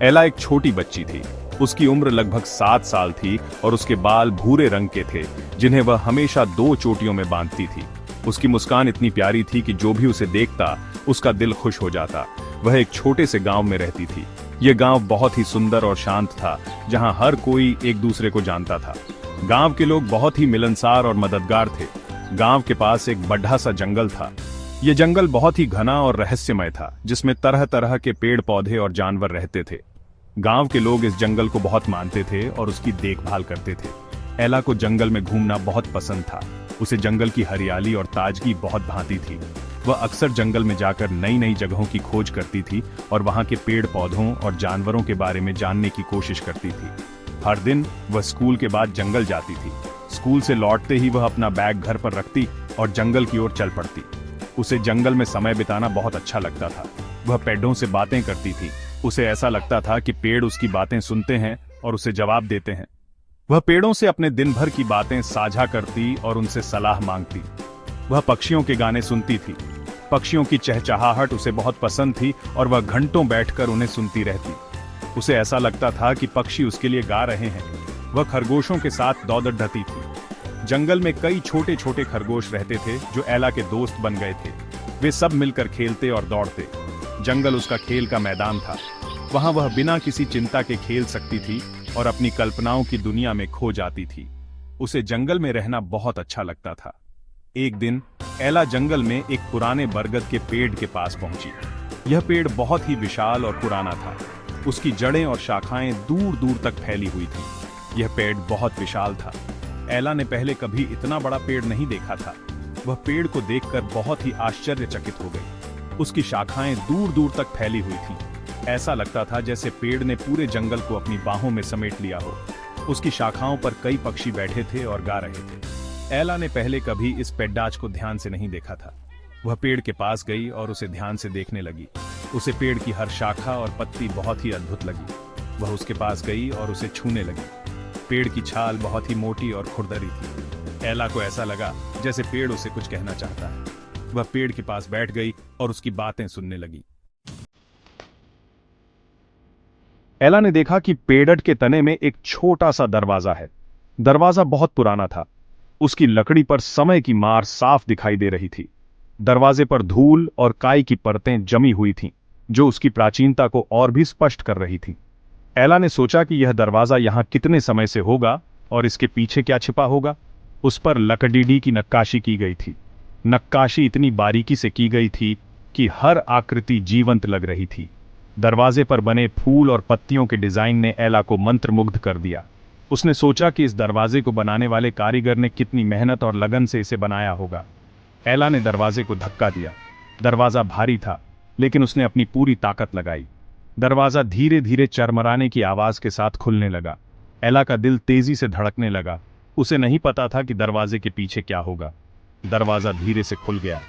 एला एक छोटी बच्ची थी। उसकी उम्र लगभग 7 साल थी और उसके बाल भूरे रंग के थे, जिन्हें वह हमेशा 2 चोटियों में बांधती थी। उसकी मुस्कान इतनी प्यारी थी कि जो भी उसे देखता उसका दिल खुश हो जाता। वह एक छोटे से गांव में रहती थी। यह गांव बहुत ही सुंदर और शांत था, जहां हर कोई एक दूसरे को जानता था। गांव के लोग बहुत ही मिलनसार और मददगार थे। गांव के पास एक बड़ा सा जंगल था। यह जंगल बहुत ही घना और रहस्यमय था, जिसमें तरह तरह के पेड़ पौधे और जानवर रहते थे। गांव के लोग इस जंगल को बहुत मानते थे और उसकी देखभाल करते थे। एला को जंगल में घूमना बहुत पसंद था। उसे जंगल की हरियाली और ताजगी बहुत भाती थी। वह अक्सर जंगल में जाकर नई नई जगहों की खोज करती थी और वहां के पेड़ पौधों और जानवरों के बारे में जानने की कोशिश करती थी। हर दिन वह स्कूल के बाद जंगल जाती थी। स्कूल से लौटते ही वह अपना बैग घर पर रखती और जंगल की ओर चल पड़ती। उसे जंगल में समय बिताना बहुत अच्छा लगता था। वह पेड़ों से बातें करती थी। उसे ऐसा लगता था कि पेड़ उसकी बातें सुनते हैं और उसे जवाब देते हैं। वह पेड़ों से अपने दिन भर की बातें साझा करती और उनसे सलाह मांगती। वह पक्षियों के गाने सुनती थी। पक्षियों की चहचहाहट उसे बहुत पसंद थी और वह घंटों बैठकर उन्हें सुनती रहती। उसे ऐसा लगता था कि पक्षी उसके लिए गा रहे हैं। वह खरगोशों के साथ दौड़-ढती थी। जंगल में कई छोटे छोटे खरगोश रहते थे जो एला के दोस्त बन गए थे। वे सब मिलकर खेलते और दौड़ते। जंगल उसका खेल का मैदान था। वहां वह बिना किसी चिंता के खेल सकती थी और अपनी कल्पनाओं की दुनिया में खो जाती थी। उसे जंगल में रहना बहुत अच्छा लगता था। एक दिन एला जंगल में एक पुराने बरगद के पेड़ के पास पहुंची। यह पेड़ बहुत ही विशाल और पुराना था। उसकी जड़ें और शाखाएं दूर दूर तक फैली हुई थी। यह पेड़ बहुत विशाल था। एला ने पहले कभी इतना बड़ा पेड़ नहीं देखा था। वह पेड़ को देखकर बहुत ही आश्चर्यचकित हो गई। उसकी शाखाएं दूर दूर तक फैली हुई थीं। ऐसा लगता था जैसे पेड़ ने पूरे जंगल को अपनी बाहों में समेट लिया हो। उसकी शाखाओं पर कई पक्षी बैठे थे और गा रहे थे। एला ने पहले कभी इस पेड्डाच को ध्यान से नहीं देखा था। वह पेड़ के पास गई और उसे ध्यान से देखने लगी। उसे पेड़ की हर शाखा और पत्ती बहुत ही अद्भुत लगी। वह उसके पास गई और उसे छूने लगी। पेड़ की छाल बहुत ही मोटी और खुरदरी थी। एला को ऐसा लगा जैसे पेड़ उसे कुछ कहना चाहता है। वह पेड़ के पास बैठ गई और उसकी बातें सुनने लगी। एला ने देखा कि पेड़ के तने में एक छोटा सा दरवाजा है। दरवाजा बहुत पुराना था। उसकी लकड़ी पर समय की मार साफ दिखाई दे रही थी। दरवाजे पर धूल और काई की परतें जमी हुई थीं, जो उसकी प्राचीनता को और भी स्पष्ट कर रही थीं। एला ने सोचा कि यह दरवाजा यहां कितने समय से होगा और इसके पीछे क्या छिपा होगा। उस पर लकड़ीडी की नक्काशी की गई थी। नक्काशी इतनी बारीकी से की गई थी कि हर आकृति जीवंत लग रही थी। दरवाजे पर बने फूल और पत्तियों के डिजाइन ने एला को मंत्रमुग्ध कर दिया। उसने सोचा कि इस दरवाजे को बनाने वाले कारीगर ने कितनी मेहनत और लगन से इसे बनाया होगा। एला ने दरवाजे को धक्का दिया। दरवाजा भारी था, लेकिन उसने अपनी पूरी ताकत लगाई। दरवाजा धीरे धीरे चरमराने की आवाज के साथ खुलने लगा। एला का दिल तेजी से धड़कने लगा। उसे नहीं पता था कि दरवाजे के पीछे क्या होगा। दरवाजा धीरे से खुल गया।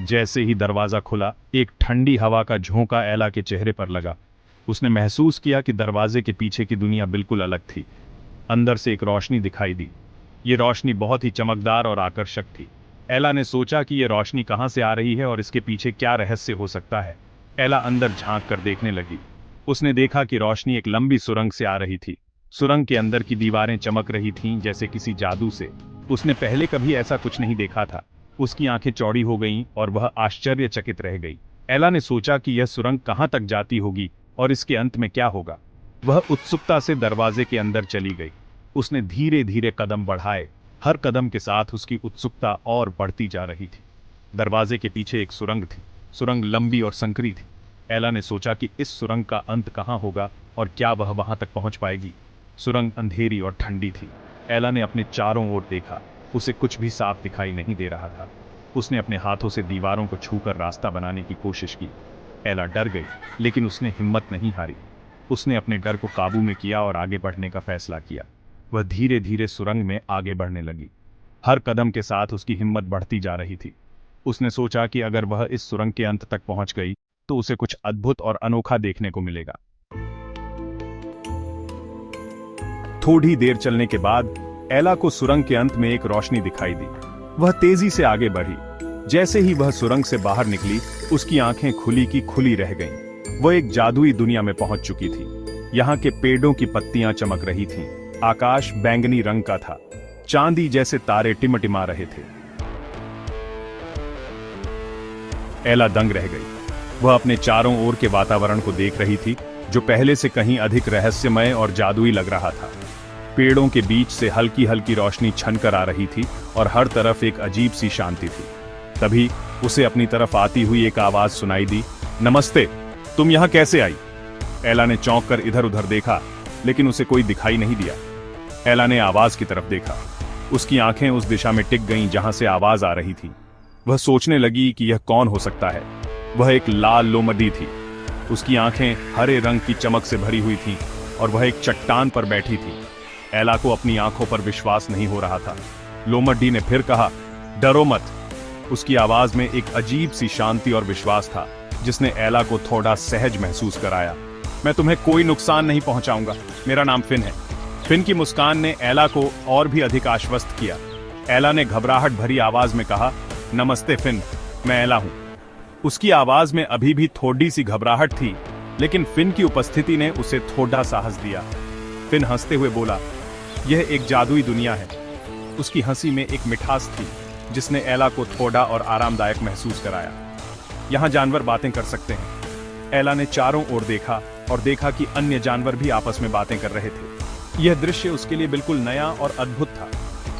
जैसे ही दरवाजा खुला, एक ठंडी हवा का झोंका एला के चेहरे पर लगा। उसने महसूस किया कि दरवाजे के पीछे की दुनिया बिल्कुल अलग थी। अंदर से एक रोशनी दिखाई दी। ये रोशनी बहुत ही चमकदार और आकर्षक थी। एला ने सोचा कि यह रोशनी कहां से आ रही है और इसके पीछे क्या रहस्य हो सकता है। एला अंदर झांक कर देखने लगी। उसने देखा कि रोशनी एक लंबी सुरंग से आ रही थी। सुरंग के अंदर की दीवारें चमक रही थीं जैसे किसी जादू से। उसने पहले कभी ऐसा कुछ नहीं देखा था। उसकी आंखें चौड़ी हो गईं और वह आश्चर्यचकित रह गई। एला ने सोचा कि यह सुरंग कहां तक जाती होगी और इसके अंत में क्या होगा। वह उत्सुकता से दरवाजे के अंदर चली गई। उसने धीरे धीरे कदम बढ़ाए। हर कदम के साथ उसकी उत्सुकता और बढ़ती जा रही थी। दरवाजे के पीछे एक सुरंग थी। सुरंग लंबी और संकरी थी। एला ने सोचा कि इस सुरंग का अंत कहां होगा और क्या वह वहां तक पहुंच पाएगी। सुरंग अंधेरी और ठंडी थी। एला ने अपने चारों ओर देखा। उसे कुछ भी साफ दिखाई नहीं दे रहा था। उसने अपने हाथों से दीवारों को छूकर रास्ता बनाने की कोशिश की। एला डर गई, लेकिन उसने हिम्मत नहीं हारी। उसने अपने डर को काबू में किया और आगे बढ़ने का फैसला किया। वह धीरे धीरे सुरंग में आगे बढ़ने लगी। हर कदम के साथ उसकी हिम्मत बढ़ती जा रही थी। उसने सोचा कि अगर वह इस सुरंग के अंत तक पहुंच गई तो उसे कुछ अद्भुत और अनोखा देखने को मिलेगा। थोड़ी देर चलने के बाद एला को सुरंग के अंत में एक रोशनी दिखाई दी। वह तेजी से आगे बढ़ी। जैसे ही वह सुरंग से बाहर निकली, उसकी आंखें खुली की खुली रह गईं। वह एक जादुई दुनिया में पहुंच चुकी थी। यहाँ के पेड़ों की पत्तियां चमक रही थीं। आकाश बैंगनी रंग का था। चांदी जैसे तारे टिमटिमा रहे थे। एला दंग रह गई। वह अपने चारों ओर के वातावरण को देख रही थी, जो पहले से कहीं अधिक रहस्यमय और जादुई लग रहा था। पेड़ों के बीच से हल्की हल्की रोशनी छनकर आ रही थी और हर तरफ एक अजीब सी शांति थी। तभी उसे अपनी तरफ आती हुई एक आवाज सुनाई दी, नमस्ते, तुम यहां कैसे आई? एला ने चौंक कर इधर उधर देखा, लेकिन उसे कोई दिखाई नहीं दिया। एला ने आवाज की तरफ देखा। उसकी आंखें उस दिशा में टिक गईं जहां से आवाज आ रही थी। वह सोचने लगी कि यह कौन हो सकता है। वह एक लाल लोमड़ी थी। उसकी आंखें हरे रंग की चमक से भरी हुई थीं और वह एक चट्टान पर बैठी थी। एला को अपनी आंखों पर विश्वास नहीं हो रहा था। लोमड़ी ने फिर कहा, डरो मत। उसकी आवाज में एक अजीब सी शांति और विश्वास था, जिसने एला को थोड़ा सहज महसूस कराया। मैं तुम्हें कोई नुकसान नहीं पहुंचाऊंगा। मेरा नाम फिन है। फिन की मुस्कान ने एला को और भी अधिक आश्वस्त किया। एला ने घबराहट भरी आवाज में कहा, नमस्ते फिन, मैं एला हूं। उसकी आवाज में अभी भी थोड़ी सी घबराहट थी, लेकिन फिन की उपस्थिति ने उसे थोड़ा साहस दिया। फिन हंसते हुए बोला, यह एक जादुई दुनिया है। उसकी हंसी में एक मिठास थी, जिसने एला को थोड़ा और आरामदायक महसूस कराया। यहां जानवर बातें कर सकते हैं। एला ने चारों ओर देखा और देखा कि अन्य जानवर भी आपस में बातें कर रहे थे। यह दृश्य उसके लिए बिल्कुल नया और अद्भुत था।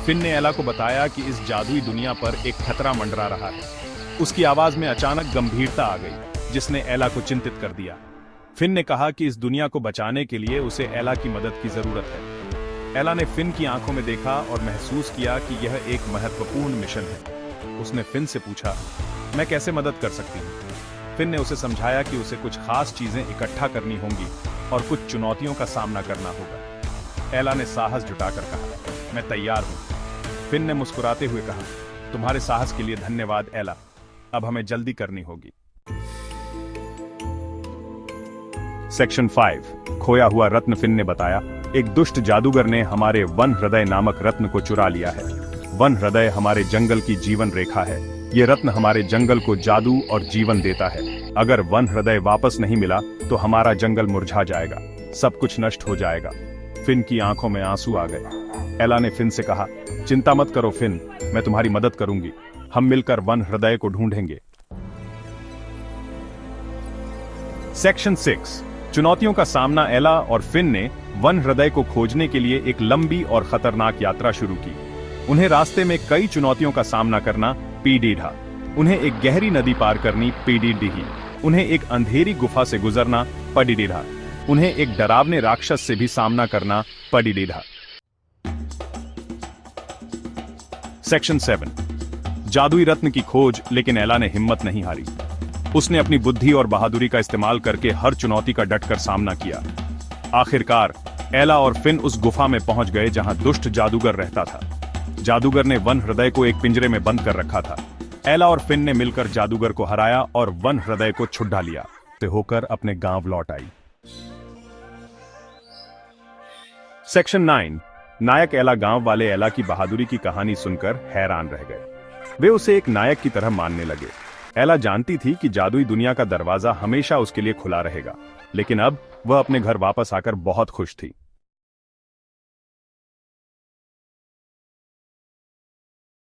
फिन ने एला को बताया कि इस जादुई दुनिया पर एक खतरा मंडरा रहा है। उसकी आवाज में अचानक गंभीरता आ गई, जिसने एला को चिंतित कर दिया। फिन ने कहा कि इस दुनिया को बचाने के लिए उसे एला की मदद की जरूरत है। एला ने फिन की आंखों में देखा और महसूस किया कि यह एक महत्वपूर्ण मिशन है। उसने फिन से पूछा, मैं कैसे मदद कर सकती हूँ? फिन ने उसे समझाया कि उसे कुछ खास चीजें इकट्ठा करनी होंगी और कुछ चुनौतियों का सामना करना होगा। एला ने साहस जुटाकर कहा, मैं तैयार हूं। फिन ने मुस्कुराते हुए कहा, तुम्हारे साहस के लिए धन्यवाद एला। अब हमें जल्दी करनी होगी। सेक्शन 5, खोया हुआ रत्न। फिन ने बताया, एक दुष्ट जादूगर ने हमारे वन हृदय नामक रत्न को चुरा लिया है। वन हृदय हमारे जंगल की जीवन रेखा है। ये रत्न हमारे जंगल को जादू और जीवन देता है। अगर वन हृदय वापस नहीं मिला तो हमारा जंगल मुरझा जाएगा, सब कुछ नष्ट हो जाएगा। फिन की आंखों में आंसू आ गए। एला ने फिन से कहा, चिंता मत करो फिन, मैं तुम्हारी मदद करूंगी। हम मिलकर वन हृदय को ढूंढेंगे। सेक्शन 6, चुनौतियों का सामना। एला और फिन ने वन हृदय को खोजने के लिए एक लंबी और खतरनाक यात्रा शुरू की। उन्हें रास्ते में कई चुनौतियों का सामना करना पीडीढ़ा, उन्हें एक गहरी नदी पार करनी पीडीडीही, उन्हें एक अंधेरी गुफा से गुजरना पडीडीढ़ा, उन्हें एक डरावने राक्षस से भी सामना करना पडीडीढ़ा। सेक्शन 7, जादुई रत्न की खोज। लेकिन एला ने हिम्मत नहीं हारी। उसने अपनी बुद्धि और बहादुरी का इस्तेमाल करके हर चुनौती का डटकर सामना किया। आखिरकार एला और फिन उस गुफा में पहुंच गए जहां दुष्ट जादूगर रहता था। जादूगर ने वन हृदय को एक पिंजरे में बंद कर रखा था। एला और फिन ने मिलकर जादूगर को हराया और वन हृदय को छुड़ा लिया। से होकर अपने गांव लौट आई। सेक्शन 9, नायक एला। गांव वाले एला की बहादुरी की कहानी सुनकर हैरान रह गए। वे उसे एक नायक की तरह मानने लगे। एला जानती थी कि जादुई दुनिया का दरवाजा हमेशा उसके लिए खुला रहेगा, लेकिन अब वह अपने घर वापस आकर बहुत खुश थी।